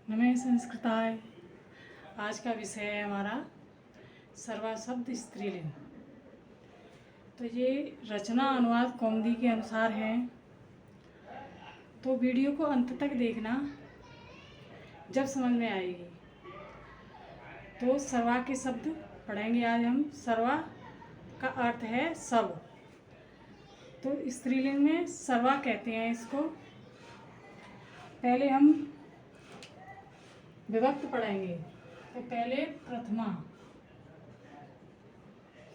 नमः संस्कृताय। आज का विषय है हमारा सर्वा शब्द स्त्रीलिंग। तो ये रचना अनुवाद कौमुदी के अनुसार है, तो वीडियो को अंत तक देखना, जब समझ में आएगी। तो सर्वा के शब्द पढ़ेंगे आज हम। सर्वा का अर्थ है सब, तो स्त्रीलिंग में सर्वा कहते हैं इसको। पहले हम विभक्त पढ़ेंगे, तो पहले प्रथमा,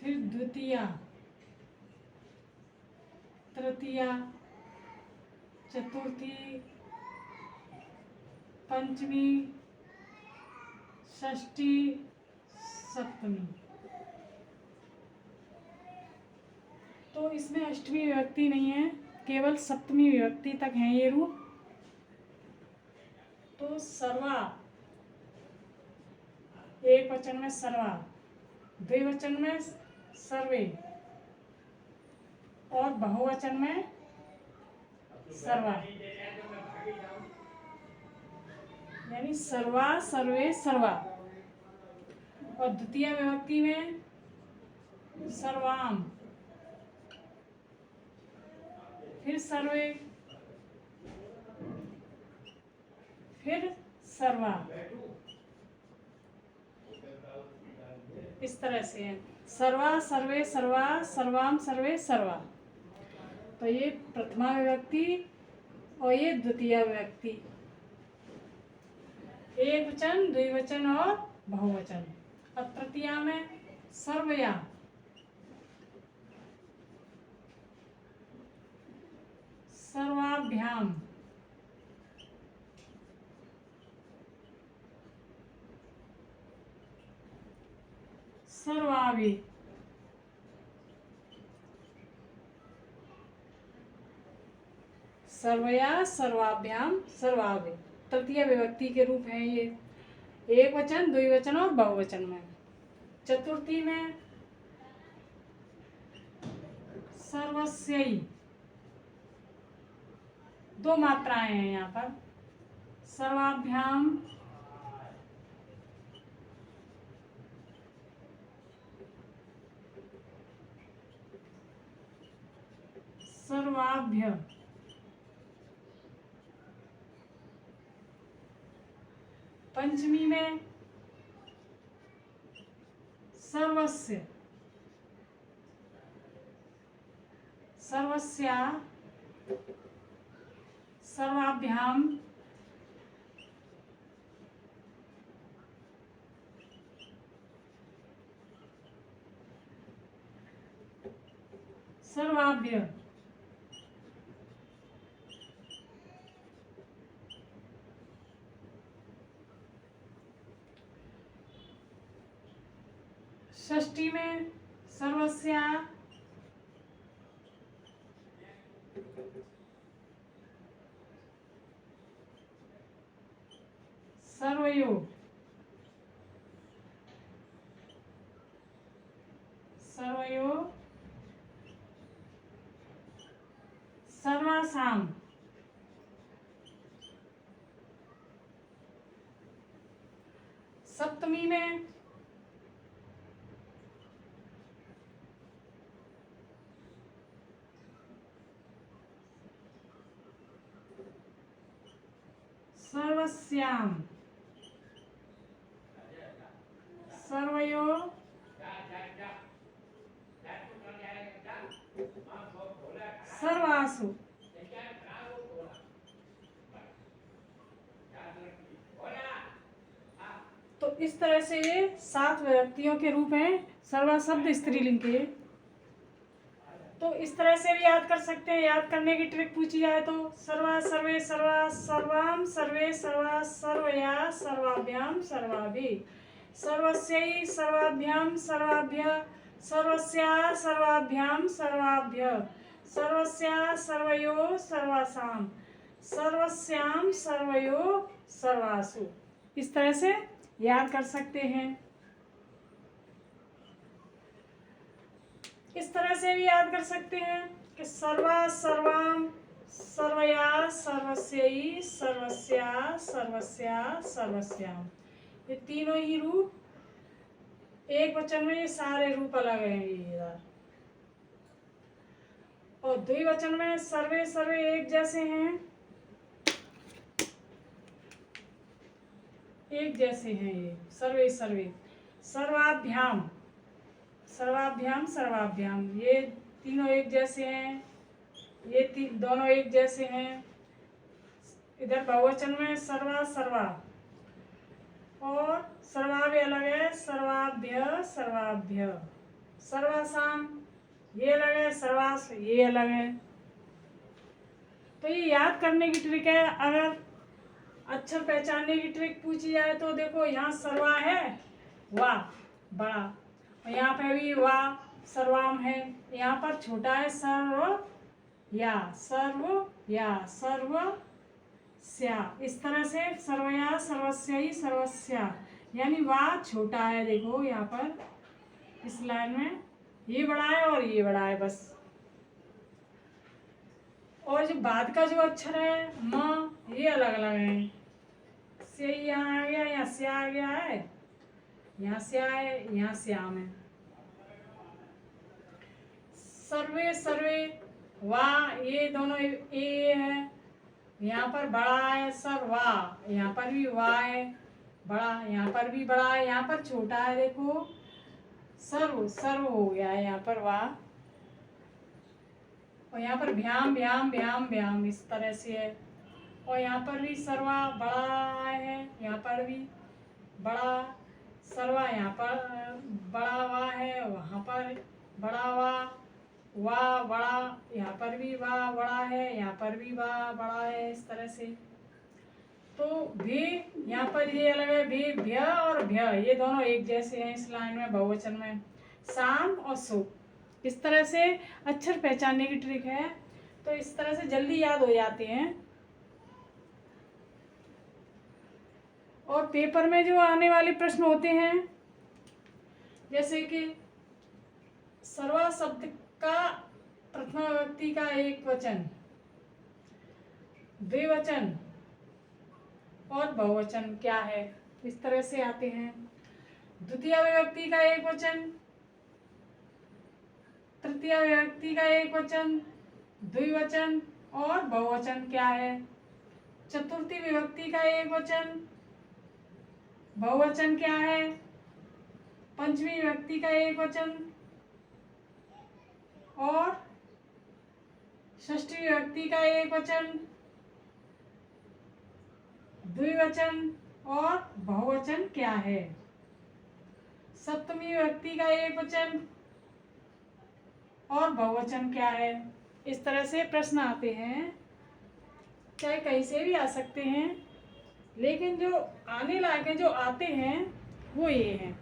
फिर द्वितीया, तृतीया, चतुर्थी, पंचमी, षष्ठी, सप्तमी। तो इसमें अष्टमी विभक्ति नहीं है, केवल सप्तमी विभक्ति तक है ये रूप। तो सर्वा एक वचन में सर्वा, द्विवचन में सर्वे और बहुवचन में सर्वा, यानी सर्वा, सर्वे, सर्वा। और द्वितीय विभक्ति में सर्वाम, फिर सर्वे, फिर सर्वा। इस तरह से है सर्वा, सर्वे, सर्वा, सर्वाम, सर्वे, सर्वा। तो ये प्रथमा विभक्ति और ये द्वितीय विभक्ति, एक वचन, द्विवचन और बहुवचन। अब तृतीया में सर्वया, सर्वाभ्याम, सर्वाभि, सर्वया, सर्वाभ्याम, सर्वाभि। तृतीय विभक्ति के रूप हैं ये, एक वचन, द्विवचन और बहुवचन में। चतुर्थी में सर्वस्यै, दो मात्राएं हैं यहाँ पर, सर्वाभ्याम, सर्वाभ्य। पंचमी में सर्वस्य, सर्वस्या, सर्वाभ्याम, सर्वाभ्य। षष्ठी में सर्वस्या, सर्वयो, सर्वयो, सर्वासाम। सप्तमी में सर्वस्याम, सर्वयो, सर्वासु। तो इस तरह से ये 7 विभक्तियों के रूप हैं सर्वा शब्द स्त्रीलिंग के। तो इस तरह से भी याद कर सकते हैं। याद करने की ट्रिक पूछी जाए तो सर्वा, सर्वे, सर्वा, सर्वाम, सर्वे, सर्वा, सर्वया, सर्वाभ्याम, सर्वाभि, सर्वस्यै, सर्वाभ्याम, सर्वाभ्य, सर्वस्या, सर्वाभ्याम, सर्वाभ्य, सर्वस्या, सर्वयो, सर्वासाम, सर्वस्याम, सर्वयो, सर्वासु। इस तरह से याद कर सकते हैं। इस तरह से भी याद कर सकते हैं कि सर्वा, सर्वाम, सर्वया सर्वस्यै सर्वस्या सर्वस्या सर्वस्याम, ये तीनों ही रूप एक वचन में, ये सारे रूप अलग हैं ये इधर। और द्विवचन में सर्वे सर्वे एक जैसे हैं, एक जैसे हैं ये सर्वे सर्वे। सर्वाभ्याम सर्वाभ्याम सर्वाभ्याम, ये तीनों एक जैसे हैं, ये दोनों एक जैसे हैं। इधर बहुवचन में सर्वा सर्वा, और सर्वा भी अलग है, सर्वाभ्य सर्वाभ्य। सर्वासाम ये अलग है, सर्वास ये अलग है। तो ये याद करने की ट्रिक है। अगर अक्षर पहचानने की ट्रिक पूछी जाए तो देखो, यहाँ सर्वा है, वाह बड़ा, और यहाँ पे भी वाह सर्वाम है। यहाँ पर छोटा है सर्व या सर्व स्या। इस तरह से सर्वया सर्वस्या ही सर्वस्या, यानी वाह छोटा है। देखो यहाँ पर इस लाइन में ये बड़ा है और ये बड़ा है बस। और जो बाद का जो अक्षर है म, ये अलग अलग है। से यहाँ आ गया, यहाँ से आ गया है, यहाँ से आए, यहाँ श्याम है। सर्वे सर्वे वाह, ये दोनों ए है। यहाँ पर बड़ा है सर्वा, यहाँ पर भी वाह है बड़ा, यहाँ पर भी बड़ा है, यहाँ पर छोटा है। देखो सर्व सर्व हो गया है यहाँ पर वाह, और यहाँ पर भ्याम भ्याम भ्याम भ्याम इस तरह से है। और यहाँ पर भी सर्वा बड़ा है, यहाँ पर भी बड़ा सर्वा, यहाँ पर बड़ा वाह है, वहाँ पर बड़ा वाह बड़ा, यहाँ पर भी वाह बड़ा है, यहाँ पर भी वाह बड़ा है, इस तरह से। तो भी यहाँ पर ये अलग है, भी भ्य और भ्य ये दोनों एक जैसे हैं इस लाइन में बहुवचन में। शाम और सो, इस तरह से अक्षर पहचानने की ट्रिक है। तो इस तरह से जल्दी याद हो जाते हैं। और पेपर में जो आने वाले प्रश्न होते हैं, जैसे कि सर्वा शब्द का प्रथमा विभक्ति का एक वचन, द्विवचन और बहुवचन क्या है, इस तरह से आते हैं। द्वितीय विभक्ति का एक वचन, तृतीय विभक्ति का एक वचन, द्विवचन और बहुवचन क्या है। चतुर्थी विभक्ति का एक वचन, बहुवचन क्या है। पंचमी विभक्ति का एक वचन और षष्ठी विभक्ति का एक वचन, द्विवचन और बहुवचन क्या है। सप्तमी विभक्ति का एक वचन और बहुवचन क्या है। इस तरह से प्रश्न आते हैं, चाहे कहीं से भी आ सकते हैं, लेकिन जो आने लायक है, जो आते हैं वो ये हैं।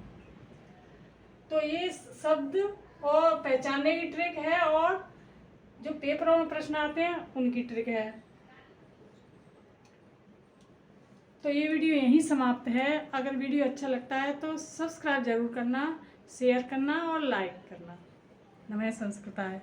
तो ये शब्द और पहचानने की ट्रिक है, और जो पेपरों में प्रश्न आते हैं उनकी ट्रिक है। तो ये वीडियो यहीं समाप्त है। अगर वीडियो अच्छा लगता है तो सब्सक्राइब जरूर करना, शेयर करना और लाइक करना। नमः संस्कृताय।